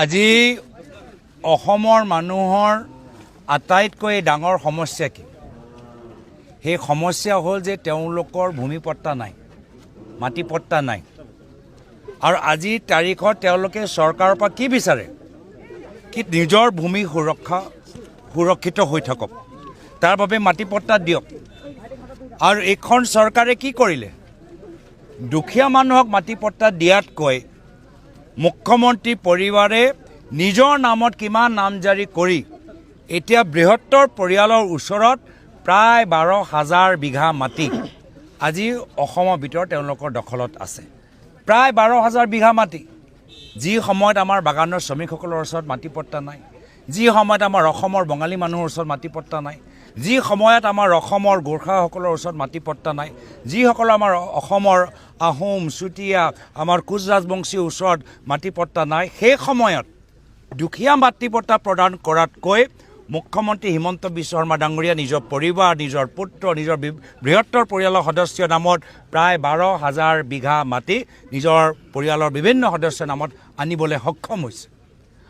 আজি অসমৰ মানুহৰ আটাইতকৈ ডাঙৰ সমস্যা কি? সেই সমস্যা হ'ল যে তেওঁলোকৰ ভূমিপট্টা নাই, মাটিপট্টা নাই। আৰু আজিৰ তাৰিখত তেওঁলোকে চৰকাৰৰ পৰা কি বিচাৰে? কি নিজৰ ভূমি সুৰক্ষিত হৈ থাকক, তাৰ বাবে মাটিপট্টা দিয়ক। আৰু এইখন চৰকাৰে কি কৰিলে? দুখীয়া মানুহক মাটিপট্টা দিয়াতকৈ মুখ্যমন্ত্ৰী পৰিবাৰে নিজৰ নামত কিমান নামজাৰি কৰি এতিয়া বৃহত্তৰ পৰিয়ালৰ ওচৰত প্ৰায় 12,000 বিঘা মাটি আজি অসমৰ ভিতৰত তেওঁলোকৰ দখলত আছে। প্ৰায় 12,000 বিঘা মাটি, যি সময়ত আমাৰ বাগানৰ শ্ৰমিকসকলৰ ওচৰত মাটিপট্টা নাই, যি সময়ত আমাৰ অসমৰ বঙালী মানুহৰ ওচৰত মাটিপট্টা নাই, যি সময়ত আমাৰ অসমৰ গোৰ্খাসকলৰ ওচৰত মাটিপট্টা নাই, যিসকল আমাৰ অসমৰ আহোম, চুতীয়া, আমাৰ কোচ ৰাজবংশীৰ ওচৰত মাটিপট্টা নাই, সেই সময়ত দুখীয়া মাটিপট্টা প্ৰদান কৰাতকৈ মুখ্যমন্ত্ৰী হিমন্ত বিশ্ব শৰ্মা ডাঙৰীয়া নিজৰ পৰিবাৰ, নিজৰ পুত্ৰ, নিজৰ বৃহত্তৰ পৰিয়ালৰ সদস্যৰ নামত প্ৰায় 12,000 বিঘা মাটি নিজৰ পৰিয়ালৰ বিভিন্ন সদস্যৰ নামত আনিবলৈ সক্ষম হৈছে।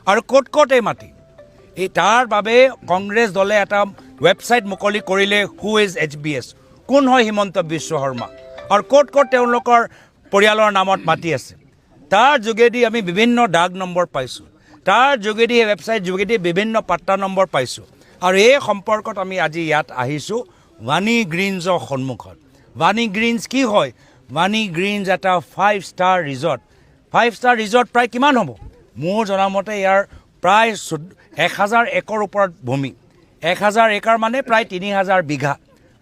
আৰু ক'ত ক'ত এই মাটি? এই তাৰ বাবে কংগ্ৰেছ দলে এটা ৱেবছাইট মুকলি কৰিলে, হু ইজ HBS, কোন হয় হিমন্ত বিশ্ব শৰ্মা, আৰু ক'ত ক'ত তেওঁলোকৰ পৰিয়ালৰ নামত মাটি আছে। তাৰ যোগেদি আমি বিভিন্ন ডাক নম্বৰ পাইছোঁ, তাৰ যোগেদি এই ৱেবছাইট যোগেদি বিভিন্ন পাট্টা নম্বৰ পাইছোঁ। আৰু এই সম্পৰ্কত আমি আজি ইয়াত আহিছোঁ ৱানী গ্ৰীণছৰ সন্মুখত। ৱানী গ্ৰীণছ কি হয়? ৱানী গ্ৰীণছ এটা 5 ষ্টাৰ ৰিজৰ্ট। 5 ষ্টাৰ ৰিজৰ্ট প্ৰায় কিমান হ'ব? মোৰ জনামতে ইয়াৰ প্ৰায় 1,000 একৰ ওপৰত ভূমি। 1,000 একৰ মানে প্ৰায় 3,000 বিঘা।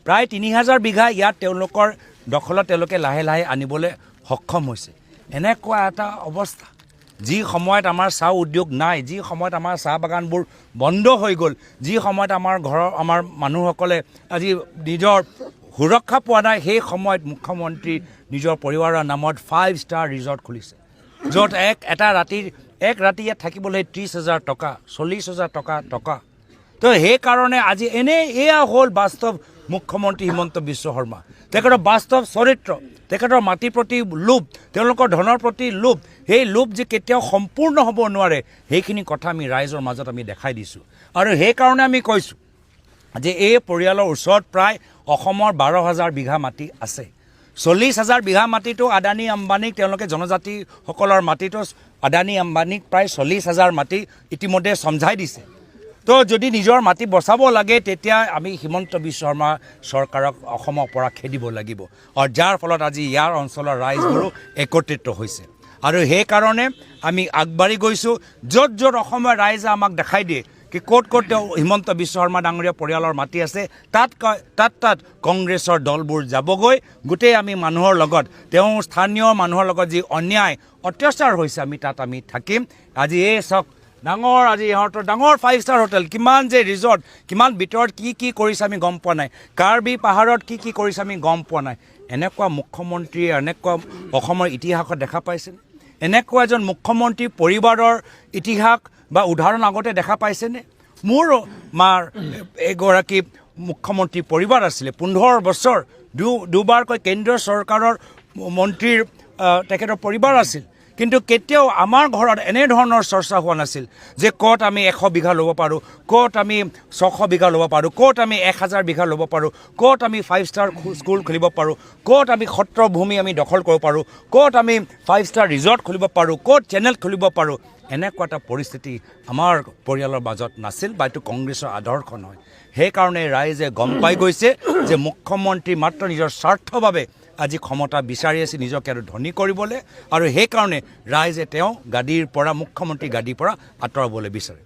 প্ৰায় 3,000 বিঘা ইয়াত তেওঁলোকৰ দখলত তেওঁলোকে লাহে লাহে আনিবলৈ সক্ষম হৈছে। এনেকুৱা এটা অৱস্থা, যি সময়ত আমাৰ চাহ উদ্যোগ নাই, যি সময়ত আমাৰ চাহ বাগানবোৰ বন্ধ হৈ গ'ল, যি সময়ত আমাৰ ঘৰৰ আমাৰ মানুহসকলে আজি নিজৰ সুৰক্ষা পোৱা নাই, সেই সময়ত মুখ্যমন্ত্ৰী নিজৰ পৰিবাৰৰ নামত 5 ষ্টাৰ ৰিজৰ্ট খুলিছে, য'ত এক ৰাতি ইয়াত থাকিবলৈ 30,000 টকা, 40,000 টকা। তো সেইকাৰণে আজি এয়া হ'ল বাস্তৱ মুখ্যমন্ত্ৰী হিমন্ত বিশ্ব শৰ্মা। তেখেতৰ বাস্তৱ চৰিত্ৰ, তেখেতৰ মাটিৰ প্ৰতি লোভ, তেওঁলোকৰ ধনৰ প্ৰতি লোভ, সেই লোভ যে কেতিয়াও সম্পূৰ্ণ হ'ব নোৱাৰে, সেইখিনি কথা আমি ৰাইজৰ মাজত আমি দেখাই দিছোঁ। আৰু সেইকাৰণে আমি কৈছোঁ যে এই পৰিয়ালৰ ওচৰত প্ৰায় অসমৰ 12,000 বিঘা মাটি আছে। 40,000 বিঘা মাটিটো আদানী আম্বানীক, তেওঁলোকে জনজাতিসকলৰ মাটিটো আদানী আম্বানীক প্ৰায় 40,000 মাটি ইতিমধ্যে সমঝাই দিছে। তো যদি নিজৰ মাটি বচাব লাগে, তেতিয়া আমি হিমন্ত বিশ্ব শৰ্মা চৰকাৰক অসমৰ পৰা খেদিব লাগিব, আৰু যাৰ ফলত আজি ইয়াৰ অঞ্চলৰ ৰাইজবোৰো একত্ৰিত হৈছে। আৰু সেইকাৰণে আমি আগবাঢ়ি গৈছোঁ, য'ত য'ত অসমৰ ৰাইজে আমাক দেখাই দিয়ে কি ক'ত ক'ত তেওঁ হিমন্ত বিশ্ব শৰ্মা ডাঙৰীয়া পৰিয়ালৰ মাটি আছে, তাত কংগ্ৰেছৰ দলবোৰ যাবগৈ। গোটেই আমি মানুহৰ লগত, তেওঁ স্থানীয় মানুহৰ লগত যি অন্যায় অত্যাচাৰ হৈছে, আমি থাকিম। আজি এই চাওক, আজি ইহঁতৰ ডাঙৰ 5 ষ্টাৰ হোটেল, কিমান যে ৰিজৰ্ট, কিমান ভিতৰত কি কৰিছে আমি গম পোৱা নাই, কাৰ্বি পাহাৰত কি কৰিছে আমি গম পোৱা নাই। এনেকুৱা মুখ্যমন্ত্ৰীয়ে এনেকুৱা অসমৰ ইতিহাসত দেখা পাইছেনে? এনেকুৱা এজন মুখ্যমন্ত্ৰী পৰিবাৰৰ ইতিহাস বা উদাহৰণ আগতে দেখা পাইছেনে? মোৰ মাৰ এগৰাকী মুখ্যমন্ত্ৰী পৰিবাৰ আছিলে, 15 বছৰ দুবাৰকৈ কেন্দ্ৰীয় চৰকাৰৰ মন্ত্ৰীৰ তেখেতৰ পৰিবাৰ আছিল। কিন্তু কেতিয়াও আমাৰ ঘৰত এনেধৰণৰ চৰ্চা হোৱা নাছিল যে ক'ত আমি 100 বিঘা ল'ব পাৰোঁ, ক'ত আমি 600 বিঘা ল'ব পাৰোঁ, ক'ত আমি 1,000 বিঘা ল'ব পাৰোঁ, ক'ত আমি 5 ষ্টাৰ স্কুল খুলিব পাৰোঁ, ক'ত আমি সত্ৰ ভূমি আমি দখল কৰিব পাৰোঁ, ক'ত আমি 5 ষ্টাৰ ৰিজৰ্ট খুলিব পাৰোঁ, ক'ত চেনেল খুলিব পাৰোঁ। এনেকুৱা এটা পৰিস্থিতি আমাৰ পৰিয়ালৰ মাজত নাছিল, বা এইটো কংগ্ৰেছৰ আদৰ্শ নহয়। সেইকাৰণে ৰাইজে গম পাই গৈছে যে মুখ্যমন্ত্ৰী মাত্ৰ নিজৰ স্বাৰ্থৰ বাবে আজি ক্ষমতা বিচাৰি আছে নিজকে আৰু ধনী কৰিবলৈ, আৰু সেইকাৰণে ৰাইজে তেওঁ মুখ্যমন্ত্ৰী গাদীৰ পৰা আঁতৰাবলৈ বিচাৰে।